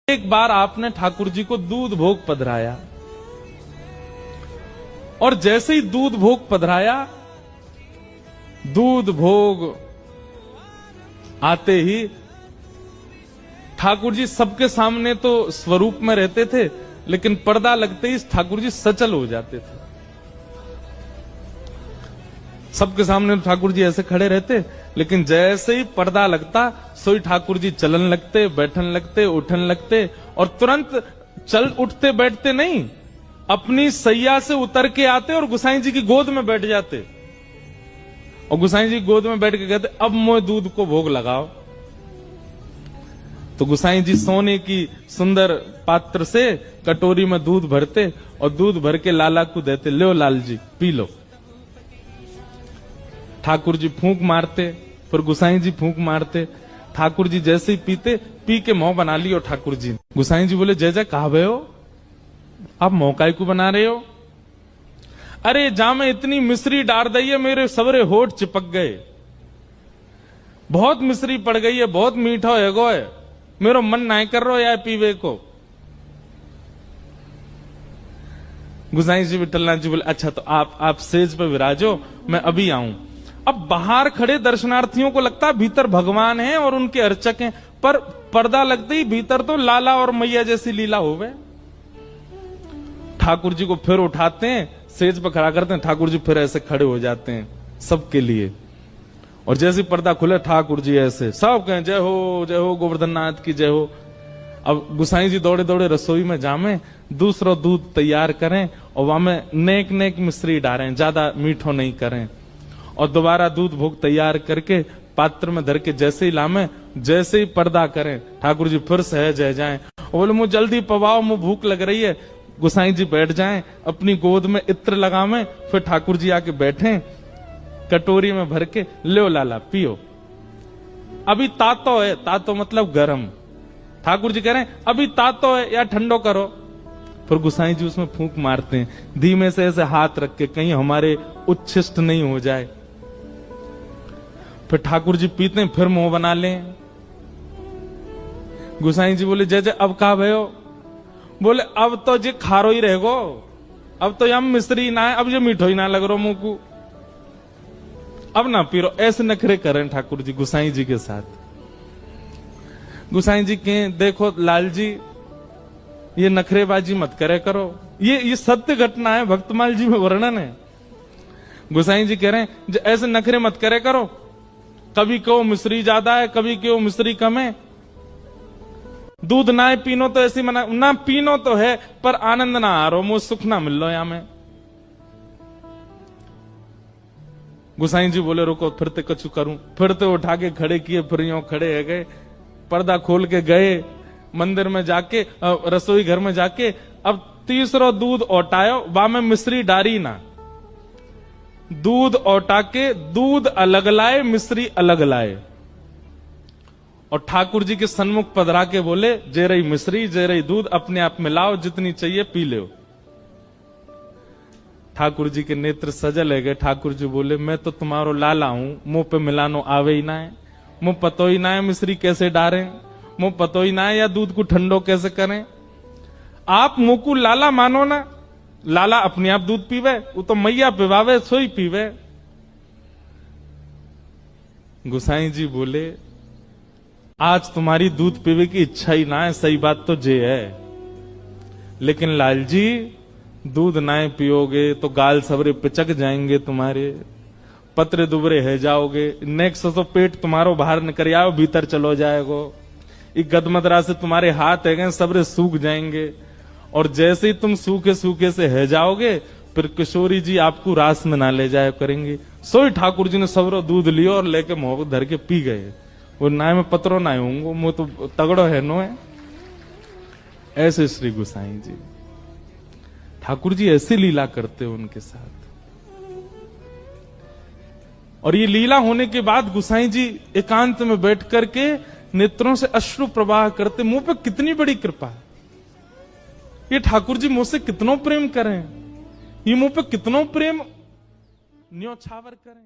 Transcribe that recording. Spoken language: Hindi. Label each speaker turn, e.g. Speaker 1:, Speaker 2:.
Speaker 1: एक बार आपने ठाकुर जी को दूध भोग पधराया और जैसे ही दूध भोग पधराया, दूध भोग आते ही ठाकुर जी सबके सामने तो स्वरूप में रहते थे, लेकिन पर्दा लगते ही ठाकुर जी सचल हो जाते थे। सबके सामने ठाकुर जी ऐसे खड़े रहते, लेकिन जैसे ही पर्दा लगता सोई ठाकुर जी चलन लगते, बैठन लगते, उठन लगते, और तुरंत चल उठते बैठते नहीं, अपनी सैया से उतर के आते और गुसाई जी की गोद में बैठ जाते। और गुसाई जी गोद में बैठ के कहते, अब मोए दूध को भोग लगाओ। तो गुसाई जी सोने की सुंदर पात्र से कटोरी में दूध भरते और दूध भर के लाला को देते, लो Lal G P low. Thakur ji फूंक मारते, फिर गुसाई जी फूंक मारते। ठाकुर जी जैसे ही पीते, पी के मुंह बना लियो ठाकुर जी। गुसाई जी बोले, जय जय कहावे हो, आप मौकाई को बना रहे हो? अरे जा में इतनी मिश्री डाल दी है, मेरे सबरे होठ चिपक गए, बहुत मिश्री पड़ गई है, बहुत मीठा है गो है, मेरा मन नहीं कर रहा है पीवे को। गुसाई जी विठलनाथ जी बोले, अच्छा तो आप सेज पे विराजो, मैं अभी आऊं। अब बाहर खड़े दर्शनार्थियों को लगता है भीतर भगवान है और उनके अर्चक हैं, पर पर्दा लगते ही भीतर तो लाला और मैया जैसी लीला हो गए। ठाकुर जी को फिर उठाते हैं, सेज पर खड़ा करते हैं, ठाकुर जी फिर ऐसे खड़े हो जाते हैं सबके लिए। और जैसे पर्दा खुले ठाकुर जी ऐसे सब कहें, जय हो गोवर्धन नाथ की जय हो। अब गुसाई जी दौड़े दौड़े रसोई में जामे, दूसरा दूध तैयार करें और वहां में नेक नेक मिश्री डालें, ज्यादा मीठो नहीं करें। और दोबारा दूध भोग तैयार करके पात्र में धर के जैसे ही लामे, जैसे ही पर्दा करें, ठाकुर जी फिर सहज है जाएं और बोले, मुझे जल्दी पवाओ, मुझे भूख लग रही है। गुसाई जी बैठ जाएं, अपनी गोद में इत्र लगावें, फिर ठाकुर जी आके बैठे, कटोरी में भर के, लो लाला पियो। अभी तातो है, तातो मतलब गरम। ठाकुर जी कह रहे हैं अभी तातो है या ठंडो करो। फिर गुसाई जी उसमें फूंक मारते हैं, धीमे से ऐसे हाथ रख के, कहीं हमारे उच्छिष्ट नहीं हो जाए। फिर ठाकुर जी पीते हैं, फिर मुंह बना लें। गुसाई जी बोले, जय जय अब कहा भयो? बोले, अब तो जे खारो ही रहेगो, अब तो यम मिश्री ना है, अब ये मीठो ही ना लग रहा मुंह को, अब ना पी रो। ऐसे नखरे करें ठाकुर जी गुसाई जी के साथ। गुसाई जी के देखो लाल जी, ये नखरेबाजी मत करे करो, ये सत्य घटना है, भक्तमाल जी में वर्णन है। गुसाई जी कह रहे हैं ऐसे नखरे मत करे करो, कभी क्यों मिश्री ज्यादा है, कभी क्यों मिश्री कम है, दूध ना पीनो तो ऐसी मना ना, पीनो तो है पर आनंद ना आ रहा, मुझे सुख ना मिल लो यहां में। गुसाई जी बोले, रुको फिर ते कछु करूं। फिर ते उठा के खड़े किए, फिर यूं खड़े है गए, पर्दा खोल के गए मंदिर में जाके, रसोई घर में जाके, अब तीसरा दूध ओटायो, बा में मिश्री डारी ना, दूध ओटा के दूध अलग लाए, मिश्री अलग लाए, और ठाकुर जी के सन्मुख पधरा के बोले, जे रही मिश्री जे रही दूध, अपने आप मिलाओ, जितनी चाहिए पी लो। ठाकुर जी के नेत्र सजल है गए। ठाकुर जी बोले, मैं तो तुम्हारो लाला हूं, मुंह पे मिलानो आवे ही ना है, मुंह पतो ही ना है मिश्री कैसे डारें, मुंह पतो ही ना है या दूध को ठंडो कैसे करें। आप मुंह को लाला मानो ना, लाला अपने आप दूध पीवे, वो तो मैया पिवावे सोई पीवे। गुसाई जी बोले, आज तुम्हारी दूध पीवे की इच्छा ही ना है, सही बात तो जे है, लेकिन लाल जी दूध ना पियोगे तो गाल सबरे पिचक जाएंगे तुम्हारे, पतरे दुबरे है जाओगे, नेक्स्ट तो पेट तुम्हारो बाहर निकल आओ, भीतर चलो जाएगो, एक गदमदरा से तुम्हारे हाथ है सबरे सूख जाएंगे, और जैसे ही तुम सूखे सूखे से है जाओगे, फिर किशोरी जी आपको रास में ना ले जाया करेंगे। सोई ठाकुर जी ने सबरो दूध लियो और लेके मुंह धर के पी गए। वो नाय में पत्रो ना होंगे, मुंह तो तगड़ो है नो है। ऐसे श्री गुसाई जी, ठाकुर जी ऐसी लीला करते उनके साथ। और ये लीला होने के बाद गुसाई जी एकांत में बैठ करके नेत्रों से अश्रु प्रवाह करते, मुंह पे कितनी बड़ी कृपा है, ये ठाकुर जी मुझसे कितनों प्रेम करें, ये मुंह पे कितनों प्रेम न्योछावर करें।